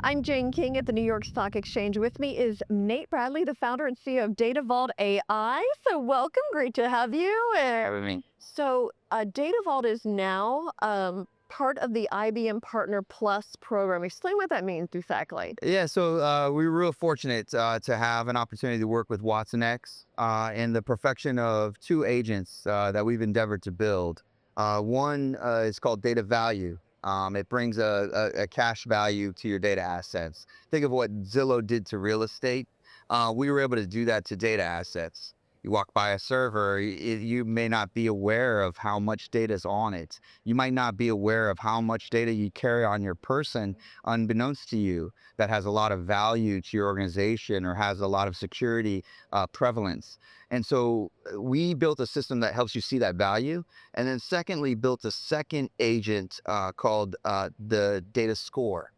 I'm Jane King at the New York Stock Exchange. With me is Nate Bradley, the founder and CEO of DataVault AI. So welcome, great to have you. Having me. DataVault is now part of the IBM Partner Plus program. Explain what that means exactly. Yeah, so we were real fortunate to have an opportunity to work with WatsonX in the perfection of two agents that we've endeavored to build. One is called Data Value. It brings a cash value to your data assets. Think of what Zillow did to real estate. We were able to do that to data assets. You walk by a server, you may not be aware of how much data is on it. You might not be aware of how much data you carry on your person, unbeknownst to you, that has a lot of value to your organization or has a lot of security prevalence. And so we built a system that helps you see that value. And then secondly, built a second agent called the data score.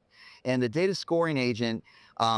And the data scoring agent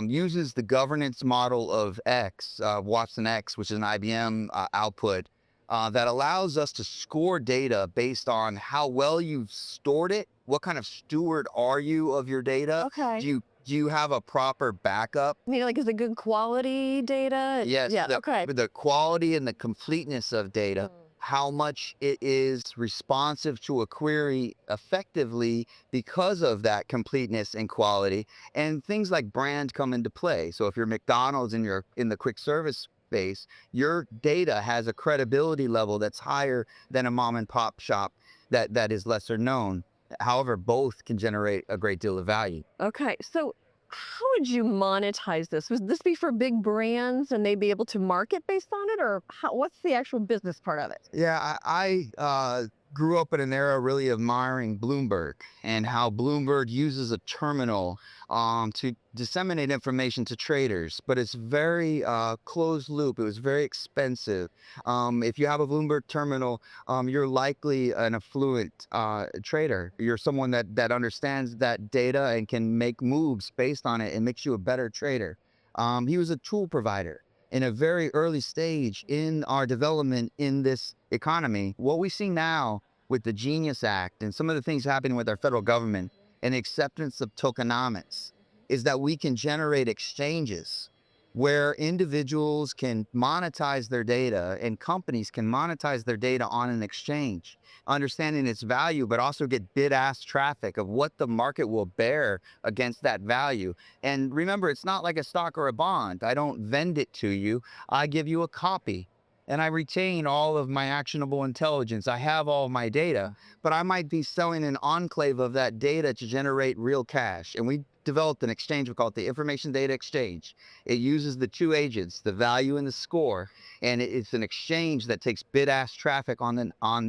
uses the governance model of WatsonX, which is an IBM output, that allows us to score data based on how well you've stored it. What kind of steward are you of your data? Okay. Do you have a proper backup? I mean, like, is it good quality data? Yes, Yeah, okay. the quality and the completeness of data, how much it is responsive to a query effectively because of that completeness and quality. And things like brand come into play. So if you're McDonald's in the quick service space, your data has a credibility level that's higher than a mom and pop shop that is lesser known. However, both can generate a great deal of value. Okay, so how would you monetize this? Would this be for big brands and they'd be able to market based on it, or what's the actual business part of it? Yeah, I grew up in an era really admiring Bloomberg and how Bloomberg uses a terminal to disseminate information to traders, but it's very closed loop. It was very expensive. If you have a Bloomberg terminal, you're likely an affluent trader. You're someone that understands that data and can make moves based on it and makes you a better trader. He was a tool provider in a very early stage in our development in this economy. What we see now with the Genius Act and some of the things happening with our federal government and the acceptance of tokenomics is that we can generate exchanges where individuals can monetize their data and companies can monetize their data on an exchange, understanding its value, but also get bid-ask traffic of what the market will bear against that value. And remember, it's not like a stock or a bond. I don't vend it to you. I give you a copy and I retain all of my actionable intelligence. I have all my data, but I might be selling an enclave of that data to generate real cash. And we developed an exchange we call it the Information Data Exchange. It uses the two agents, the value and the score, and it's an exchange that takes bid-ask traffic on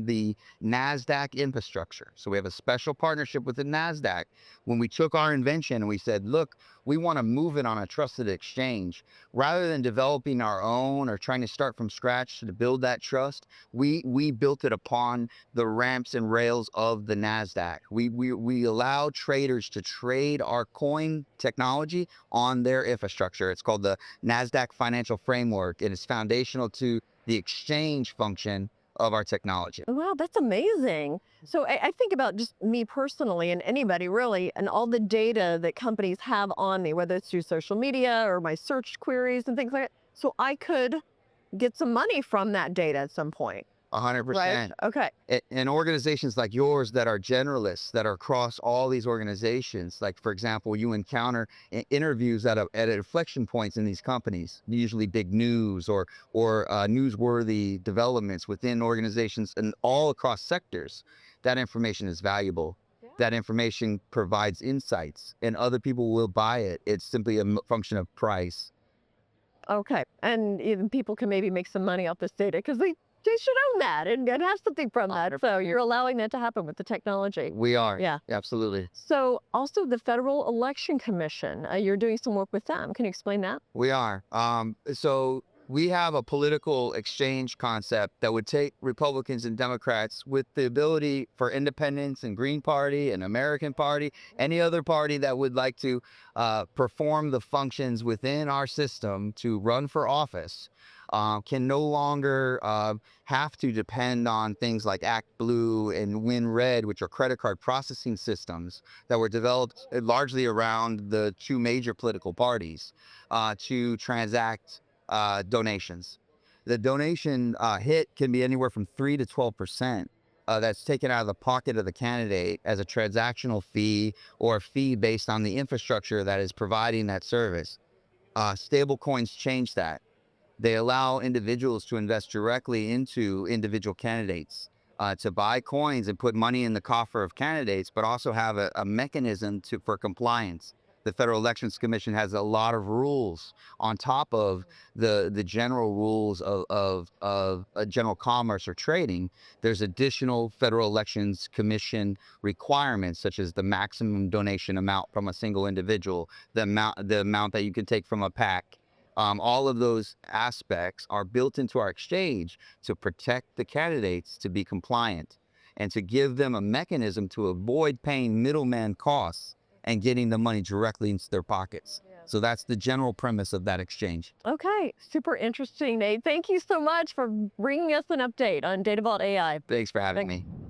the Nasdaq infrastructure. So we have a special partnership with the Nasdaq. When we took our invention and we said, look, we want to move it on a trusted exchange, rather than developing our own or trying to start from scratch to build that trust, we built it upon the ramps and rails of the Nasdaq. We allow traders to trade our coin technology on their infrastructure. It's called the Nasdaq Financial Framework. It is foundational to the exchange function of our technology. Wow, that's amazing. So I think about just me personally and anybody really, and all the data that companies have on me, whether it's through social media or my search queries and things like that. So I could get some money from that data at some point, right? 100%. Okay. And organizations like yours that are generalists, that are across all these organizations, like for example, you encounter interviews at inflection points in these companies, usually big news or newsworthy developments within organizations and all across sectors. That information is valuable. Yeah. That information provides insights, and other people will buy it. It's simply a function of price. Okay. And even people can maybe make some money off this data because they should own that and have something from that. So you're allowing that to happen with the technology. We are. Yeah. Absolutely. So also the Federal Election Commission, you're doing some work with them. Can you explain that? We are. So we have a political exchange concept that would take Republicans and Democrats with the ability for independents and Green Party and American Party, any other party that would like to perform the functions within our system to run for office. can no longer have to depend on things like ActBlue and WinRed, which are credit card processing systems that were developed largely around the two major political parties to transact donations. The donation hit can be anywhere from 3 to 12%. That's taken out of the pocket of the candidate as a transactional fee or a fee based on the infrastructure that is providing that service. Stable coins change that. They allow individuals to invest directly into individual candidates, to buy coins and put money in the coffer of candidates, but also have a mechanism for compliance. The Federal Elections Commission has a lot of rules on top of the general rules of general commerce or trading. There's additional Federal Elections Commission requirements, such as the maximum donation amount from a single individual, the amount that you can take from a PAC. All of those aspects are built into our exchange to protect the candidates to be compliant and to give them a mechanism to avoid paying middleman costs and getting the money directly into their pockets. Yeah. So that's the general premise of that exchange. Okay, super interesting, Nate. Thank you so much for bringing us an update on DataVault AI. Thanks for having Thank- me.